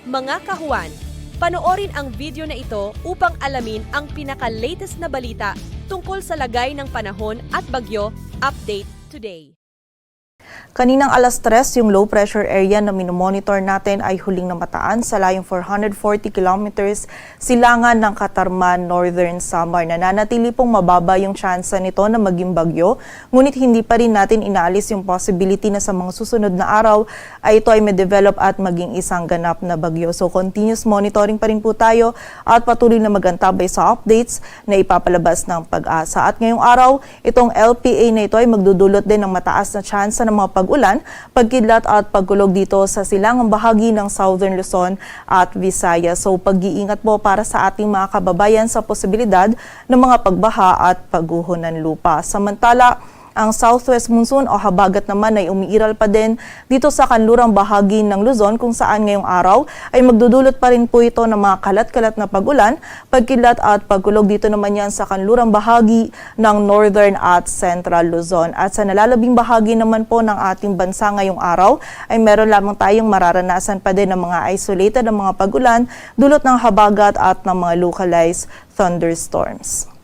Mga kahuwan, panoorin ang video na ito upang alamin ang pinaka-latest na balita tungkol sa lagay ng panahon at bagyo. Update today. Kaninang alas 3, yung low pressure area na minomonitor natin ay huling namataan sa layong 440 kilometers silangan ng Katarman, Northern Samar. Nananatili pong mababa yung tsansa nito na maging bagyo, ngunit hindi pa rin natin inaalis yung possibility na sa mga susunod na araw ay ito ay may develop at maging isang ganap na bagyo. So continuous monitoring pa rin po tayo at patuloy na magantabay sa updates na ipapalabas ng Pag-asa. At ngayong araw, itong LPA na ito ay magdudulot din ng mataas na tsansa ng mga pag-ulan, pagkidlat at pagkulog dito sa silangang bahagi ng Southern Luzon at Visayas. So pag-iingat po para sa ating mga kababayan sa posibilidad ng mga pagbaha at pagguho ng lupa. Samantala, ang southwest monsoon o habagat naman ay umiiral pa din dito sa kanlurang bahagi ng Luzon, kung saan ngayong araw ay magdudulot pa rin po ito ng mga kalat-kalat na pag-ulan, pagkidlat at pagkulog dito naman yan sa kanlurang bahagi ng northern at central Luzon. At sa nalalabing bahagi naman po ng ating bansa ngayong araw ay meron lamang tayong mararanasan pa din ng mga isolated na mga pag-ulan dulot ng habagat at ng mga localized thunderstorms.